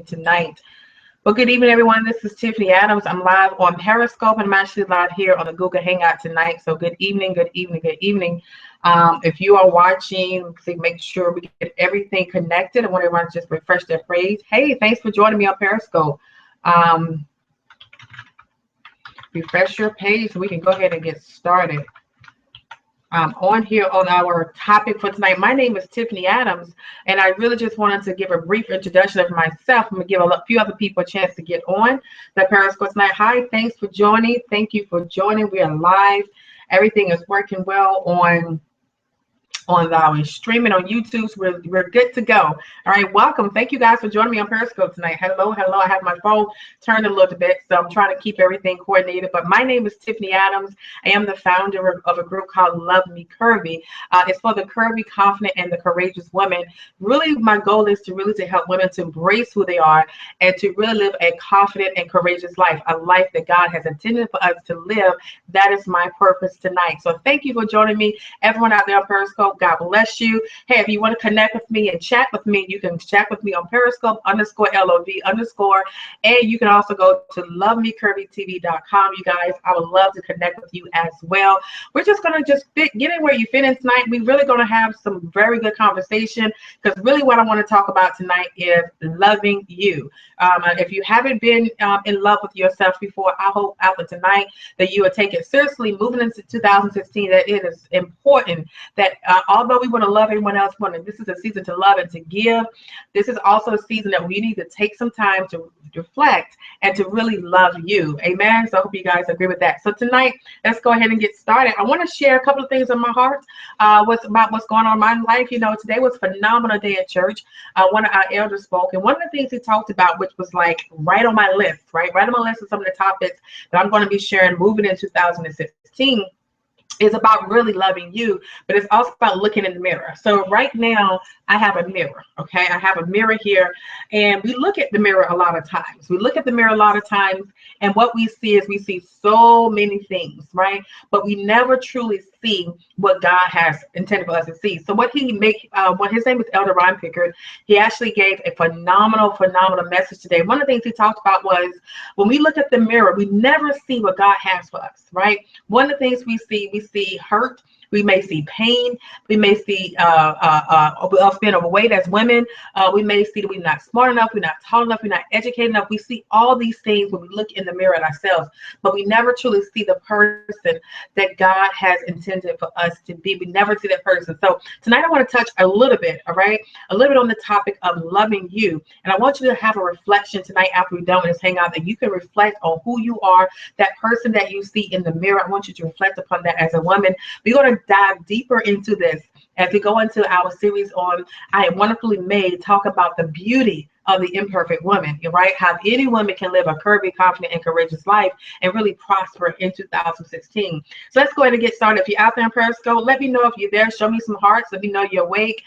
tonight. Well, good evening, everyone. This is Tiffany Adams. I'm live on Periscope, and I'm actually live here on the Google Hangout tonight. So good evening, good evening, good evening. If you are watching, please make sure we get everything connected. I want everyone to just refresh their phrase. Hey, thanks for joining me on Periscope. Refresh your page so we can go ahead and get started. On here on our topic for tonight. My name is Tiffany Adams, and I really just wanted to give a brief introduction of myself. I'm going to give a few other people a chance to get on the Periscope tonight. Hi, thanks for joining. Thank you for joining. We are live. Everything is working well on our streaming on YouTube. So we're good to go. All right, welcome. Thank you guys for joining me on Periscope tonight. Hello. I have my phone turned a little bit, so I'm trying to keep everything coordinated. But my name is Tiffany Adams. I am the founder of a group called Love Me Curvy. It's for the curvy, confident, and the courageous women. Really, my goal is to help women to embrace who they are and to really live a confident and courageous life, a life that God has intended for us to live. That is my purpose tonight. So thank you for joining me, everyone out there on Periscope. God bless you. Hey, if you want to connect with me and chat with me, you can chat with me on Periscope _LOV_. And you can also go to lovemecurvytv.com. You guys, I would love to connect with you as well. We're just going to get in where you fit in tonight. We're really going to have some very good conversation, because really what I want to talk about tonight is loving you. If you haven't been in love with yourself before, I hope after tonight that you will take it seriously. Moving into 2016, that it is important that although we want to love everyone else, this is a season to love and to give. This is also a season that we need to take some time to reflect and to really love you. Amen. So I hope you guys agree with that. So tonight, let's go ahead and get started. I want to share a couple of things on my heart. What's going on in my life. You know, today was a phenomenal day at church. One of our elders spoke, and one of the things he talked about, which was like right on my list, right on my list of some of the topics that I'm going to be sharing moving in 2016. Is about really loving you, but it's also about looking in the mirror. So right now I have a mirror, okay? I have a mirror here, and we look at the mirror a lot of times. And what we see is we see so many things, right? But we never truly see what God has intended for us to see. So what his name is Elder Ron Pickard. He actually gave a phenomenal message today. One of the things he talked about was when we look at the mirror, we never see what God has for us, right? One of the things we see hurt. We may see pain. We may see us being overweight as women. We may see that we're not smart enough. We're not tall enough. We're not educated enough. We see all these things when we look in the mirror at ourselves, but we never truly see the person that God has intended for us to be. We never see that person. So tonight I want to touch a little bit, all right, a little bit on the topic of loving you. And I want you to have a reflection tonight after we're done with this hangout, that you can reflect on who you are, that person that you see in the mirror. I want you to reflect upon that as a woman. We're going to dive deeper into this as we go into our series on I Am Wonderfully Made, talk about the beauty of the imperfect woman, right? How any woman can live a curvy, confident, and courageous life and really prosper in 2016. So let's go ahead and get started. If you're out there on Periscope, let me know if you're there. Show me some hearts. Let me know you're awake.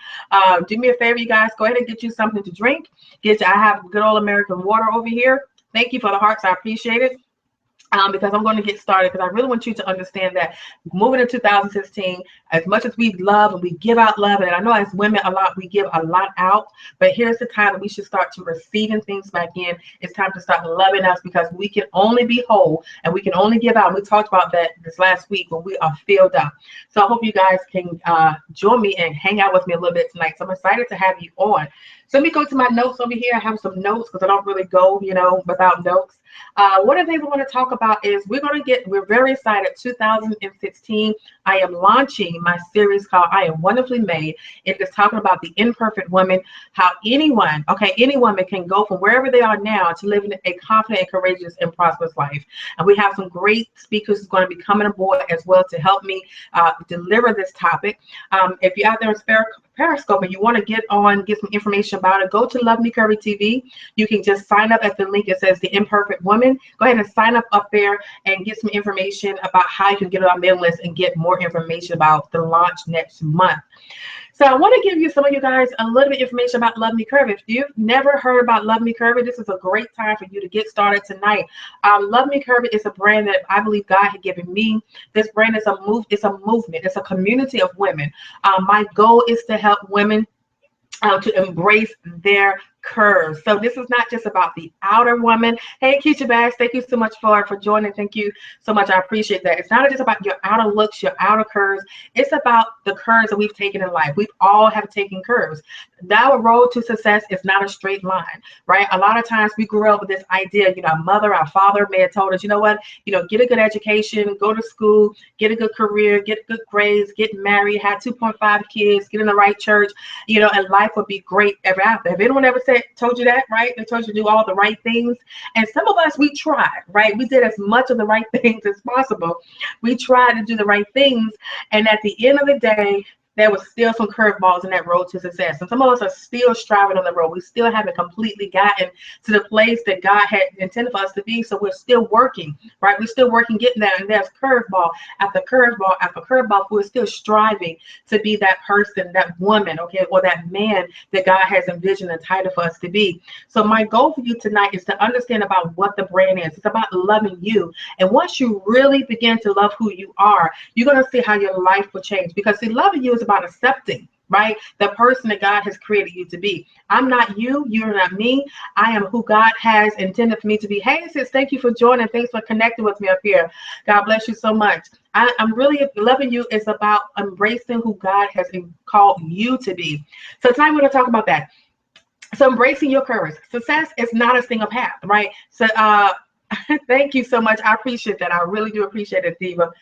Do me a favor, you guys. Go ahead and get you something to drink. I have good old American water over here. Thank you for the hearts. I appreciate it. Because I'm going to get started, because I really want you to understand that moving in 2016, as much as we love and we give out love, and I know as women we give a lot out, but here's the time that we should start to receiving things back in. It's time to start loving us, because we can only be whole and we can only give out. And we talked about that this last week when we are filled up. So I hope you guys can join me and hang out with me a little bit tonight. So I'm excited to have you on. So let me go to my notes over here. I have some notes because I don't really go, without notes. One of the things we want to talk about is we're very excited. 2016, I am launching my series called I Am Wonderfully Made. It is talking about the imperfect woman, how any woman can go from wherever they are now to live in a confident and courageous and prosperous life. And we have some great speakers who's going to be coming aboard as well to help me deliver this topic. If you're out there in Periscope and you want to get some information about it, go to Love Me Curvy TV. You can just sign up at the link. It says The Imperfect Woman. Go ahead and sign up there and get some information about how you can get on our mailing list and get more information about the launch next month. So I want to give some of you guys a little bit of information about Love Me Curvy. If you've never heard about Love Me Curvy, this is a great time for you to get started tonight. Love Me Curvy is a brand that I believe God had given me. This brand is it's a movement. It's a community of women. My goal is to help women to embrace their curves. So this is not just about the outer woman. Hey, Keisha Bass, thank you so much for joining. Thank you so much. I appreciate that. It's not just about your outer looks, your outer curves. It's about the curves that we've taken in life. We all have taken curves. Our road to success is not a straight line, right? A lot of times we grew up with this idea, our mother, our father may have told us, you know what, get a good education, go to school, get a good career, get good grades, get married, have 2.5 kids, get in the right church, and life would be great ever after. Have anyone ever told you that, right? They told you to do all the right things. And some of us, we tried, right? We did as much of the right things as possible. We tried to do the right things. And at the end of the day, there was still some curveballs in that road to success. And some of us are still striving on the road. We still haven't completely gotten to the place that God had intended for us to be. So we're still working, right? We're still working, getting there. And there's curveball after curveball after curveball. We're still striving to be that person, that woman, okay, or that man that God has envisioned and titled for us to be. So my goal for you tonight is to understand about what the brand is. It's about loving you. And once you really begin to love who you are, you're going to see how your life will change. Because see, loving you is about accepting, right, the person that God has created you to be. I'm not you, you're not me. I am who God has intended for me to be. Hey sis, thank you for joining. Thanks for connecting with me up here. God bless you so much. I'm really loving you is about embracing who God has called you to be. So tonight we're going to talk about that. So embracing your courage. Success is not a single path, right? So thank you so much. I appreciate that. I really do appreciate it, Diva.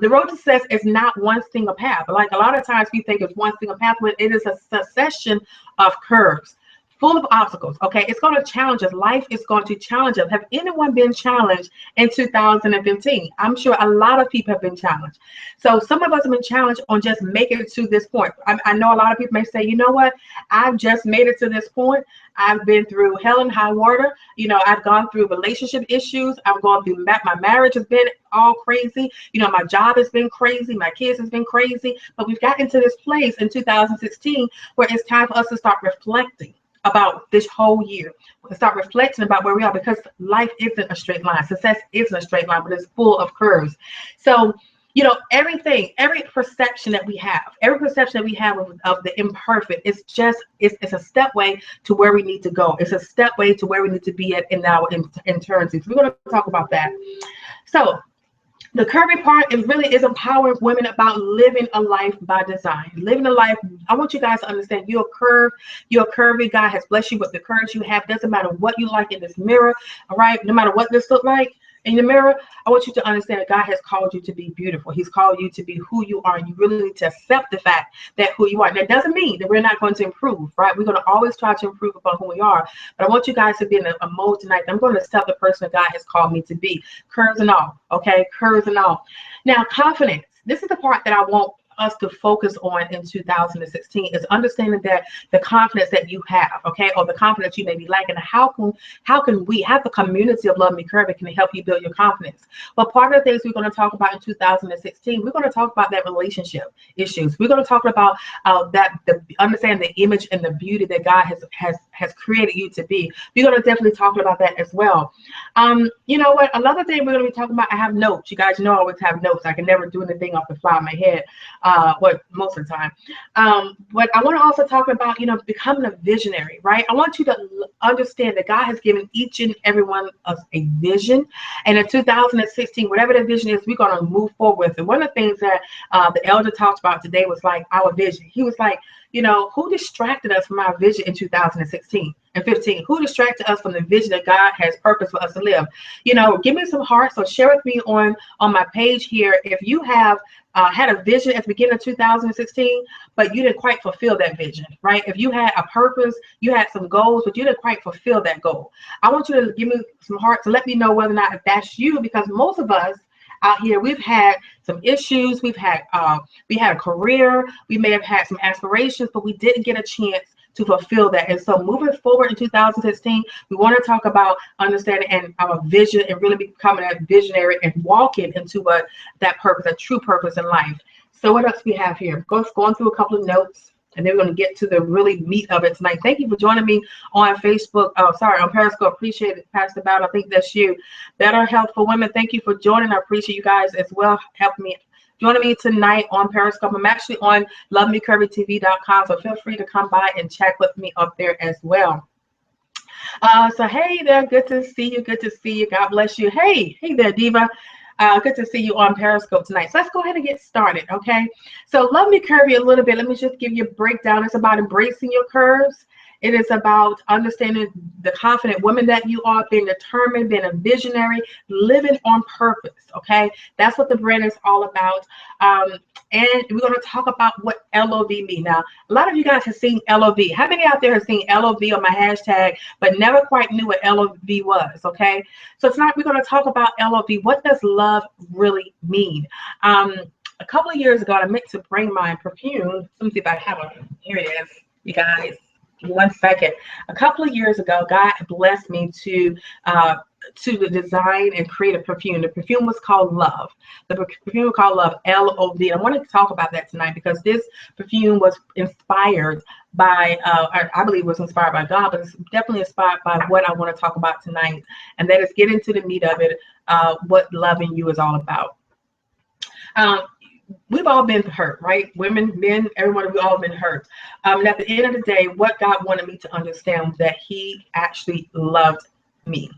The road to success is not one single path. Like a lot of times we think it's one single path, but it is a succession of curves full of obstacles. Okay, it's going to challenge us. Life is going to challenge us. Have anyone been challenged in 2015? I'm sure a lot of people have been challenged. So some of us have been challenged on just making it to this point. I know a lot of people may say, you know what, I've just made it to this point. I've been through hell and high water. I've gone through relationship issues. I've gone through my marriage has been all crazy. My job has been crazy. My kids has been crazy. But we've gotten to this place in 2016 where it's time for us to start reflecting about this whole year. Start reflecting about where we are, because life isn't a straight line. Success isn't a straight line, but it's full of curves. So, every perception that we have, of the imperfect, it's a step way to where we need to go. It's a step way to where we need to be at in our eternity. So we're going to talk about that. So the curvy part is empowering women about living a life by design. Living a life, I want you guys to understand you're curvy. God has blessed you with the curves you have. Doesn't matter what you like in this mirror, all right? No matter what this look like in the mirror, I want you to understand that God has called you to be beautiful. He's called you to be who you are, and you really need to accept the fact that who you are. That doesn't mean that we're not going to improve, right? We're going to always try to improve upon who we are. But I want you guys to be in a mode tonight. I'm going to accept the person that God has called me to be, curves and all, okay? Curves and all. Now, confidence. This is the part that I want us to focus on in 2016, is understanding that the confidence that you have, okay, or the confidence you may be lacking. How can we have the community of Love Me Curvy can help you build your confidence? Well, part of the things we're going to talk about in 2016, we're going to talk about that relationship issues. We're going to talk about understand the image and the beauty that God has created you to be. We're going to definitely talk about that as well. You know what? Another thing we're going to be talking about, I have notes. You guys know I always have notes. I can never do anything off the fly of my head. Most of the time. But I want to also talk about, becoming a visionary, right? I want you to understand that God has given each and every one of us a vision. And in 2016, whatever the vision is, we're going to move forward with. And one of the things that the elder talked about today was like our vision. He was like, who distracted us from our vision in 2016 and 15? Who distracted us from the vision that God has purpose for us to live? Give me some hearts. So share with me on my page here if you have had a vision at the beginning of 2016, but you didn't quite fulfill that vision, right? If you had a purpose, you had some goals, but you didn't quite fulfill that goal. I want you to give me some heart to let me know whether or not if that's you, because most of us out here, we've had some issues. We had a career. We may have had some aspirations, but we didn't get a chance to fulfill that. And so moving forward in 2016, we want to talk about understanding and our vision and really becoming a visionary and walking into that purpose, a true purpose in life. So what else we have here? Going through a couple of notes, and then we're going to get to the really meat of it tonight. Thank you for joining me on Facebook. On Periscope. Appreciate it, Pastor Bout. I think that's you. Better Health for Women. Thank you for joining. I appreciate you guys as well. Joining me tonight on Periscope. I'm actually on lovemecurvytv.com, so feel free to come by and chat with me up there as well. So hey there, good to see you. Good to see you. God bless you. Hey there, Diva. Good to see you on Periscope tonight. So let's go ahead and get started, okay? So love me curvy a little bit. Let me just give you a breakdown. It's about embracing your curves. It is about understanding the confident woman that you are, being determined, being a visionary, living on purpose, okay? That's what the brand is all about. And we're going to talk about what LOV means. Now, a lot of you guys have seen LOV. How many out there have seen LOV on my hashtag, but never quite knew what LOV was, okay? So tonight we're going to talk about LOV. What does love really mean? A couple of years ago, I meant to bring my perfume. Let me see if I have it. Here it is, you guys. 1 second. A couple of years ago, God blessed me to design and create a perfume. The perfume was called Love. The perfume was called Love, L-O-V. I wanted to talk about that tonight because this perfume was inspired by, I believe it was inspired by God, but it's definitely inspired by what I want to talk about tonight. And that is get into the meat of it, what loving you is all about. We've all been hurt, right? Women, men, everyone, we've all been hurt. And at the end of the day, what God wanted me to understand was that He actually loved me.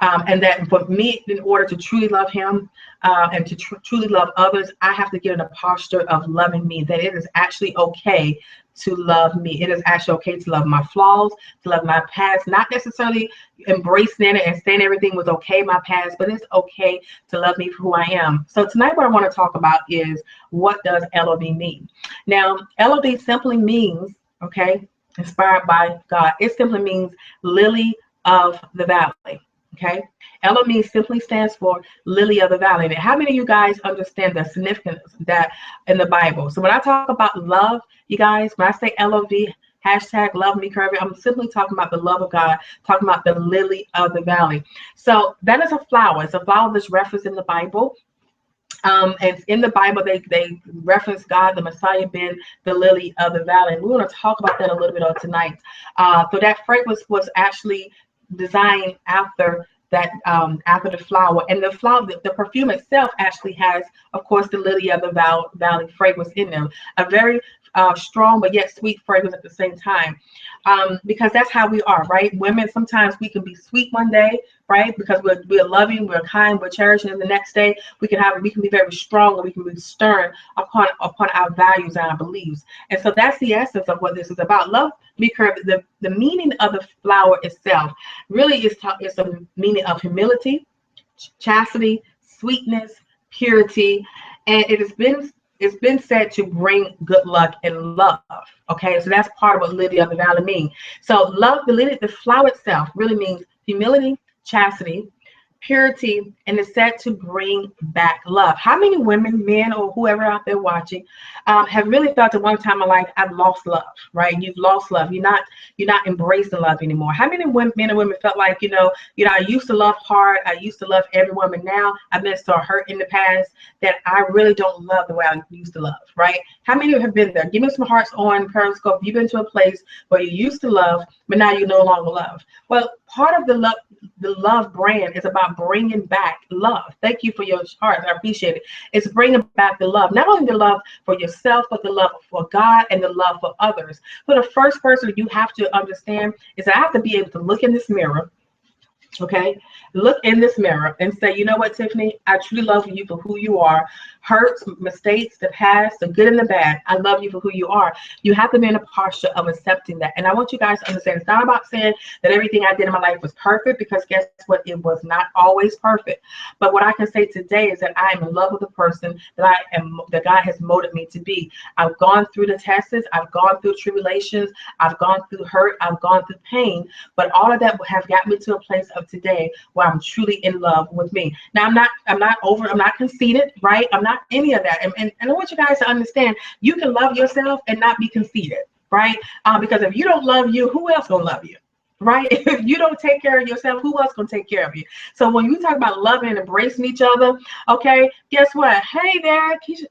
And that for me, in order to truly love Him and to truly love others, I have to get in a posture of loving me, that it is actually okay to love me. It is actually okay to love my flaws, to love my past, not necessarily embracing it and saying everything was okay, my past, but it's okay to love me for who I am. So tonight what I want to talk about is, what does LOV mean? Now, LOV simply means, okay, inspired by God, it simply means Lily of the Valley. Okay, LOV simply stands for Lily of the Valley. Now, how many of you guys understand the significance of that in the Bible? So when I talk about love, you guys, when I say LOV, hashtag love me curvy, I'm simply talking about the love of God, talking about the lily of the valley. So that is a flower. It's a flower that's referenced in the Bible. And in the Bible, they reference God, the Messiah, being the lily of the valley. And we want to talk about that a little bit on tonight. So that fragrance was actually designed after that, after the flower, and the flower, the perfume itself actually has, of course, the lily of the valley fragrance in them, a very strong but yet sweet fragrance at the same time, because that's how we are, right? Women, sometimes we can be sweet one day, right? Because we're loving, we're kind, we're cherishing, and the next day we can be very strong, and we can be stern upon our values and our beliefs. And so that's the essence of what this is about. Love me curvy. The meaning of the flower itself really is a meaning of humility, chastity, sweetness, purity, and it's been said to bring good luck and love. Okay, so that's part of what Lily of the Valley means. So love, the flower itself really means humility, chastity, purity, and it's said to bring back love. How many women, men, or whoever out there watching have really felt at one time in life, I've lost love, right? You've lost love. You're not embracing love anymore. How many men and women felt like, I used to love hard. I used to love everyone, but now I've been so hurt in the past that I really don't love the way I used to love, right? How many have been there? Give me some hearts on Periscope. You've been to a place where you used to love, but now you no longer love. Well, part of the love brand is about bringing back love. Thank you for your heart. I appreciate it. It's bringing back the love, not only the love for yourself, but the love for God and the love for others. So the first person you have to understand is that I have to be able to look in this mirror. Okay, look in this mirror and say, you know what, Tiffany, I truly love you for who you are. Hurts, mistakes, the past, the good and the bad. I love you for who you are. You have to be in a posture of accepting that. And I want you guys to understand, it's not about saying that everything I did in my life was perfect, because guess what? It was not always perfect. But what I can say today is that I am in love with the person that God has molded me to be. I've gone through the tests. I've gone through tribulations. I've gone through hurt. I've gone through pain. But all of that have got me to a place of today where I'm truly in love with me. Now, I'm not conceited, right? I'm not any of that. And I want you guys to understand, you can love yourself and not be conceited, right? Because if you don't love you, who else gonna love you? Right? If you don't take care of yourself, who else gonna take care of you? So when you talk about loving and embracing each other, okay, guess what? Hey there, Keisha.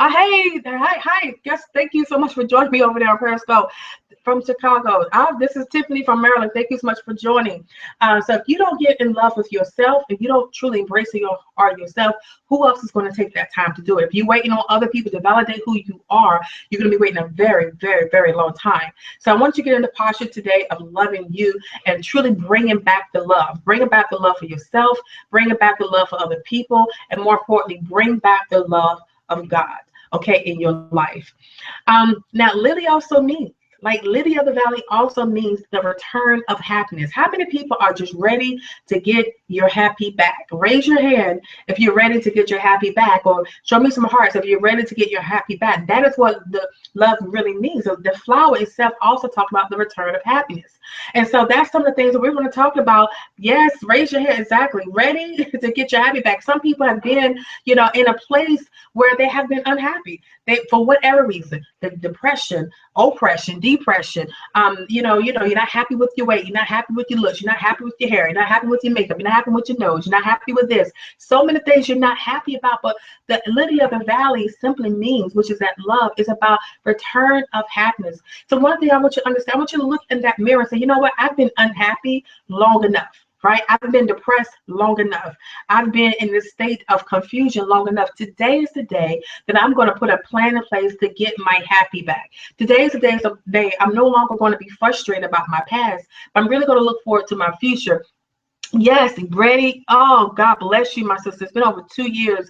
Hi. Yes, thank you so much for joining me over there on Periscope from Chicago. This is Tiffany from Maryland. Thank you so much for joining. So if you don't get in love with yourself, if you don't truly embrace your art yourself, who else is going to take that time to do it? If you're waiting on other people to validate who you are, you're going to be waiting a very, very, very long time. So I want you to get in the posture today of loving you and truly bringing back the love. Bringing back the love for yourself, bringing back the love for other people, and more importantly, bring back the love of God, okay, in your life. Now, Lily also means, like Lily of the Valley also means the return of happiness. How many people are just ready to get your happy back? Raise your hand if you're ready to get your happy back, or show me some hearts if you're ready to get your happy back. That is what the love really means. So the flower itself also talks about the return of happiness. And so that's some of the things that we're going to talk about. Yes, raise your hand. Exactly. Ready to get your happy back. Some people have been, in a place where they have been unhappy. For whatever reason, the depression, oppression, depression, you're not happy with your weight, you're not happy with your looks, you're not happy with your hair, you're not happy with your makeup, you're not happy with your nose, you're not happy with this. So many things you're not happy about, but the lily of the valley simply means, which is that love is about return of happiness. So one thing I want you to understand, I want you to look in that mirror and say, you know what, I've been unhappy long enough. Right? I've been depressed long enough. I've been in this state of confusion long enough. Today is the day that I'm going to put a plan in place to get my happy back. Today is the day I'm no longer going to be frustrated about my past, but I'm really going to look forward to my future. Yes, ready. Oh, God bless you, my sister. It's been over 2 years.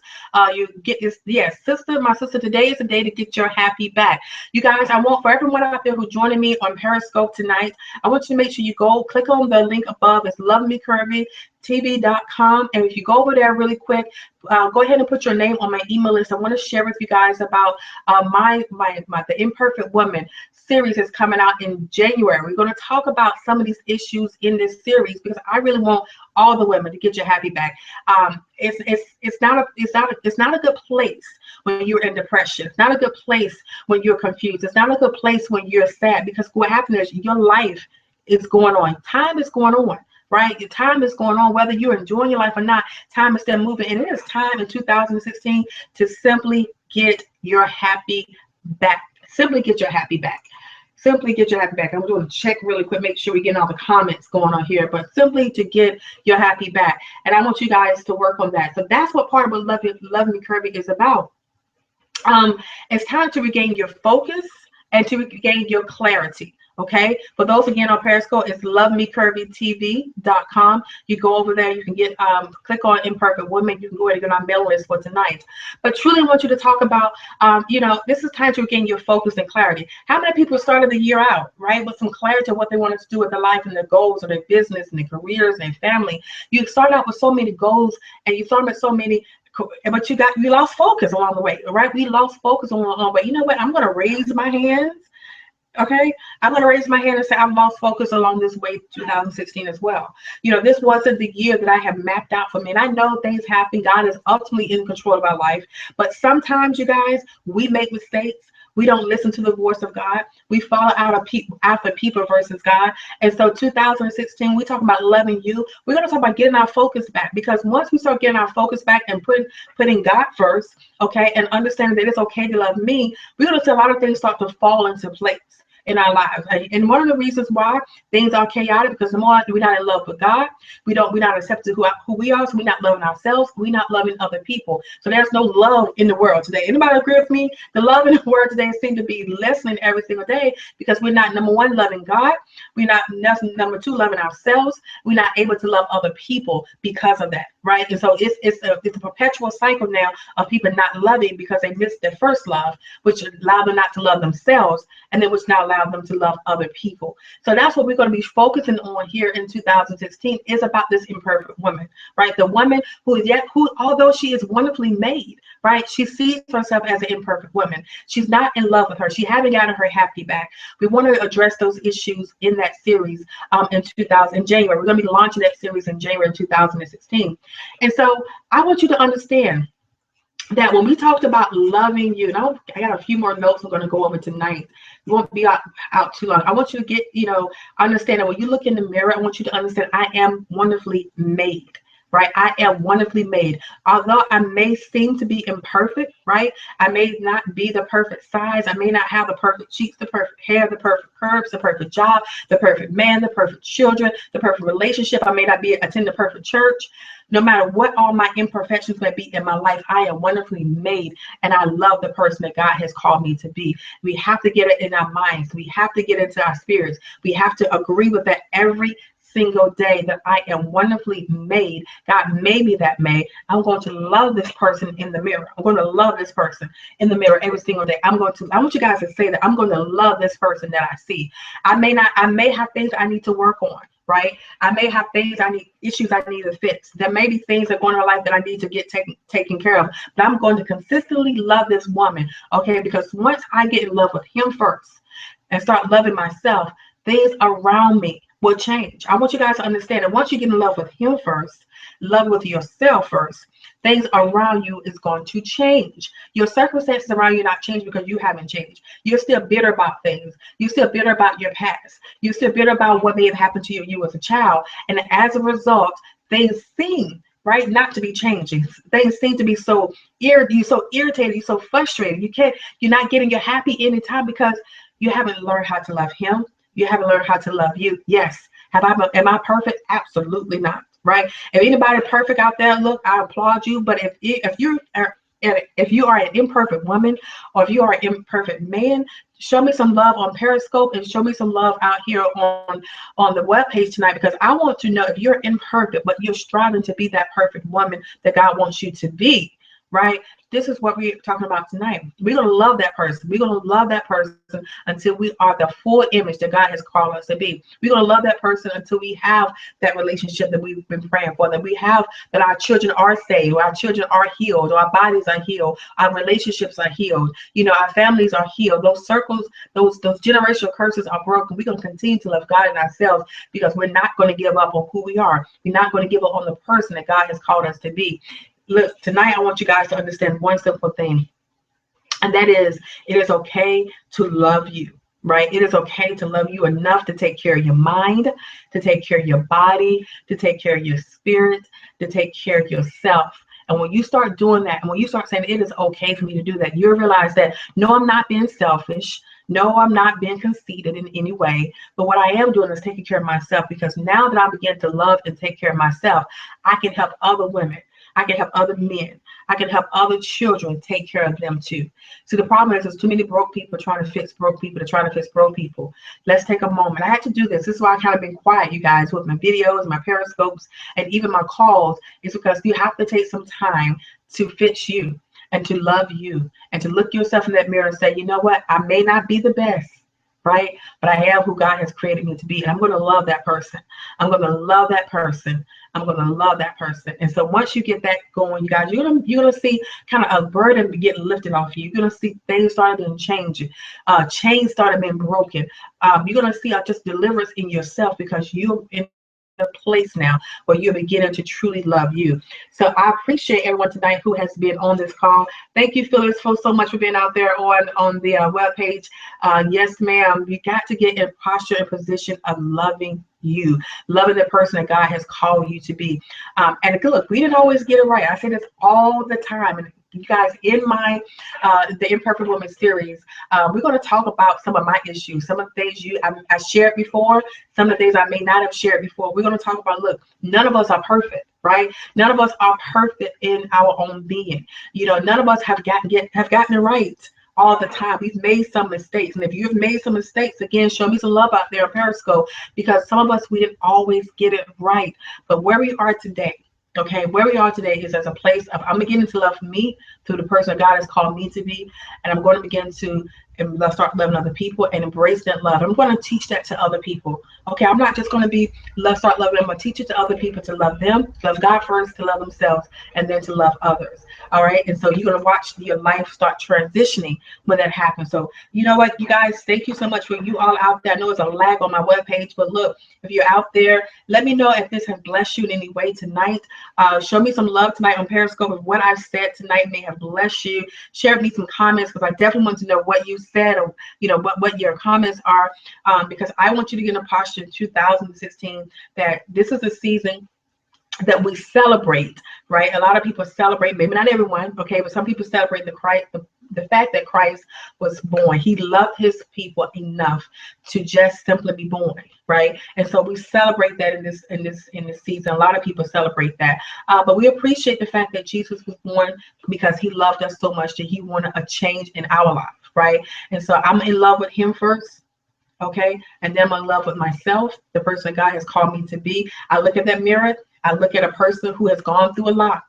You get this. Yes, my sister, today is the day to get your happy back. You guys, I want for everyone out there who's joining me on Periscope tonight, I want you to make sure you go click on the link above. It's lovemecurvytv.com. And if you go over there really quick, go ahead and put your name on my email list. I want to share with you guys about the Imperfect Woman series is coming out in January. We're going to talk about some of these issues in this series because I really want all the women to get your happy back. It's not a good place when you're in depression. It's not a good place when you're confused. It's not a good place when you're sad, because what happens is your life is going on. Time is going on. Right? Your time is going on, whether you're enjoying your life or not. Time is still moving, and it is time in 2016 to simply get your happy back. Simply get your happy back. Simply get your happy back. I'm doing a check really quick, make sure we get all the comments going on here, but simply to get your happy back. And I want you guys to work on that. So that's what part of what Love Me Curvy is about. It's time to regain your focus and to regain your clarity. Okay, for those again on Periscope, it's lovemecurvytv.com. You go over there, you can get click on Imperfect Woman. You can go ahead and get on our mail list for tonight. But truly want you to talk about, this is time to regain your focus and clarity. How many people started the year out, right, with some clarity of what they wanted to do with their life and their goals or their business and their careers and family? You start out with so many goals and you start with so many, but you lost focus along the way, right? We lost focus along the way. You know what? I'm going to raise my hands. Okay, I'm going to raise my hand and say I've lost focus along this way 2016 as well. This wasn't the year that I have mapped out for me. And I know things happen. God is ultimately in control of our life. But sometimes, you guys, we make mistakes. We don't listen to the voice of God. We follow after people versus God. And so 2016, we talk about loving you. We're going to talk about getting our focus back, because once we start getting our focus back and putting God first, okay, and understanding that it's okay to love me, we're going to see a lot of things start to fall into place in our lives. And one of the reasons why things are chaotic, because the more we're not in love with God, we're not accepting who we are, so we're not loving ourselves, we're not loving other people. So there's no love in the world today. Anybody agree with me? The love in the world today seems to be lessening every single day, because we're not, number one, loving God. We're not, number two, loving ourselves. We're not able to love other people because of that, right? And so it's a perpetual cycle now of people not loving because they missed their first love, which allowed them not to love themselves, and then which now allow them to love other people. So that's what we're going to be focusing on here in 2016, is about this imperfect woman, right? The woman who although she is wonderfully made, right, she sees herself as an imperfect woman. She's not in love with her. She hasn't gotten her happy back. We want to address those issues in that series in January. We're going to be launching that series in January 2016. And so I want you to understand that when we talked about loving you, and I got a few more notes I'm going to go over tonight. You won't be out too long. I want you to get, understand that when you look in the mirror, I want you to understand I am wonderfully made. right? I am wonderfully made. Although I may seem to be imperfect, right? I may not be the perfect size. I may not have the perfect cheeks, the perfect hair, the perfect curves, the perfect job, the perfect man, the perfect children, the perfect relationship. I may not be attend the perfect church. No matter what all my imperfections may be in my life, I am wonderfully made, and I love the person that God has called me to be. We have to get it in our minds. We have to get into our spirits. We have to agree with that every single day, that I am wonderfully made. God made me that made. I'm going to love this person in the mirror. I'm going to love this person in the mirror every single day. I want you guys to say that I'm going to love this person that I see. I may have things I need to work on, right? I may have issues I need to fix. There may be things that go in my life that I need to get taken care of, but I'm going to consistently love this woman, okay? Because once I get in love with him first and start loving myself, things around me will change. I want you guys to understand that once you get in love with him first, love with yourself first, things around you is going to change. Your circumstances around you not change because you haven't changed. You're still bitter about things. You're still bitter about your past. You're still bitter about what may have happened to you as a child. And as a result, things seem right not to be changing. Things seem to be so you're so irritated, you're so frustrated. You're not getting your happy anytime because you haven't learned how to love him. You haven't learned how to love you. Yes. Am I perfect? Absolutely not. Right? If anybody perfect out there, look, I applaud you. But if you are an imperfect woman, or if you are an imperfect man, show me some love on Periscope and show me some love out here on the webpage tonight, because I want to know if you're imperfect, but you're striving to be that perfect woman that God wants you to be. Right? This is what we're talking about tonight. We're going to love that person. We're going to love that person until we are the full image that God has called us to be. We're going to love that person until we have that relationship that we've been praying for, that our children are saved, our children are healed, our bodies are healed, our relationships are healed, our families are healed. Those circles, those generational curses are broken. We're going to continue to love God and ourselves, because we're not going to give up on who we are. We're not going to give up on the person that God has called us to be. Look, tonight I want you guys to understand one simple thing, and that is, it is okay to love you, right? It is okay to love you enough to take care of your mind, to take care of your body, to take care of your spirit, to take care of yourself. And when you start doing that, and when you start saying it is okay for me to do that, you'll realize that, no, I'm not being selfish. No, I'm not being conceited in any way. But what I am doing is taking care of myself, because now that I begin to love and take care of myself, I can help other women. I can help other men. I can help other children take care of them too. See, the problem is there's too many broke people trying to fix broke people to try to fix broke people. Let's take a moment. I had to do this. This is why I kind of been quiet, you guys, with my videos, my periscopes, and even my calls, is because you have to take some time to fix you and to love you and to look yourself in that mirror and say, you know what? I may not be the best, right? But I am who God has created me to be. And I'm going to love that person. I'm going to love that person. I'm going to love that person. And so once you get that going, you guys, you're gonna see kind of a burden getting lifted off you. You're going to see things starting to change. Chains started being broken. You're going to see just deliverance in yourself, because you're in a place now where you're beginning to truly love you. So I appreciate everyone tonight who has been on this call. Thank you, Phyllis, for so much for being out there on the webpage. Yes, ma'am. You got to get in posture and position of loving you, loving the person that God has called you to be. And look, we didn't always get it right. I say this all the time. And you guys, in my the Imperfect Woman series, we're going to talk about some of my issues, some of the things I shared before, some of the things I may not have shared before. We're going to talk about, look, none of us are perfect, right? None of us are perfect in our own being. None of us have gotten it right all the time. We've made some mistakes. And if you've made some mistakes, again, show me some love out there on Periscope, because some of us, we didn't always get it right. But where we are today, okay, where we are today is as a place of, I'm beginning to love me through the person God has called me to be. And I'm going to begin to start loving other people and embrace that love. I'm going to teach that to other people. Okay, I'm not just going to start loving them. I'm going to teach it to other people to love them, to love God first, to love themselves, and then to love others. All right, and so you're going to watch your life start transitioning when that happens. So you know what, you guys, thank you so much for you all out there. I know it's a lag on my webpage, but look, if you're out there, let me know if this has blessed you in any way tonight. Show me some love tonight on Periscope. If what I've said tonight may have blessed you, share with me some comments, because I definitely want to know what you said, or what your comments are, because I want you to get in a posture in 2016 that this is a season that we celebrate, right? A lot of people celebrate, maybe not everyone, okay, but some people celebrate the fact that Christ was born. He loved his people enough to just simply be born, right? And so we celebrate that in this season. A lot of people celebrate that, but we appreciate the fact that Jesus was born because he loved us so much that he wanted a change in our life, right? And so I'm in love with him first. Okay, and then I'm in love with myself, the person God has called me to be. I look at that mirror. I look at a person who has gone through a lot.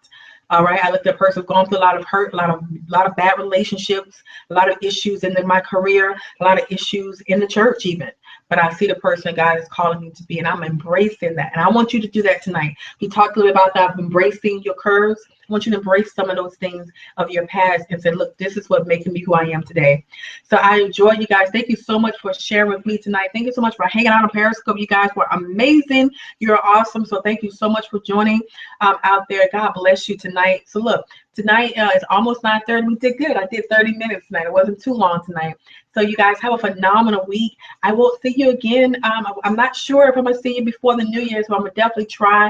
All right, I look at a person who's gone through a lot of hurt, a lot of bad relationships, a lot of issues in my career, a lot of issues in the church even. But I see the person God is calling me to be, and I'm embracing that. And I want you to do that tonight. We talked a little bit about that, embracing your curves. I want you to embrace some of those things of your past and say, look, this is what making me who I am today. So I enjoy you guys. Thank you so much for sharing with me tonight. Thank you so much for hanging out on Periscope. You guys were amazing. You're awesome. So thank you so much for joining out there. God bless you tonight. So look, tonight it's almost 9:30. We did good. I did 30 minutes tonight. It wasn't too long tonight. So you guys have a phenomenal week. I will see you again. I'm not sure if I'm going to see you before the New Year, so I'm going to definitely try.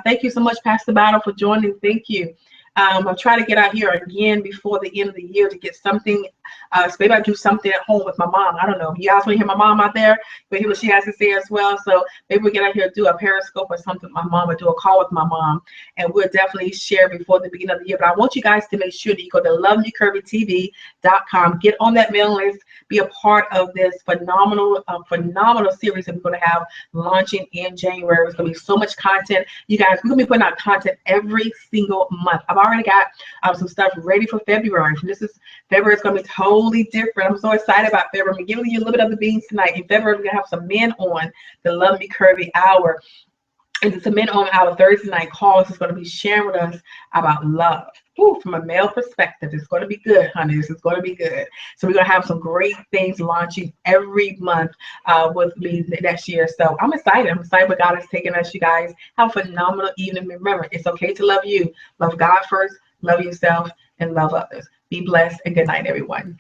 Thank you so much, Pastor Battle, for joining. Thank you. I'll try to get out here again before the end of the year to get something. So maybe I'll do something at home with my mom. I don't know. You guys want to hear my mom out there? But hear what she has to say as well. So maybe we'll get out here, do a Periscope or something with my mom, or do a call with my mom. And we'll definitely share before the beginning of the year. But I want you guys to make sure that you go to lovemecurvytv.com. Get on that mailing list. Be a part of this phenomenal series that we're going to have launching in January. It's going to be so much content. You guys, we're going to be putting out content every single month. I've already got some stuff ready for February. February is going to be totally different. I'm so excited about February. I'm giving you a little bit of the beans tonight. In February, we're going to have some men on the Love Me Curvy Hour. And the men on our Thursday night calls is going to be sharing with us about love. Ooh, from a male perspective. It's going to be good, honey. This is going to be good. So we're going to have some great things launching every month with me next year. So I'm excited. I'm excited what God has taken us, you guys. Have a phenomenal evening. Remember, it's okay to love you. Love God first, love yourself, and love others. Be blessed, and good night, everyone.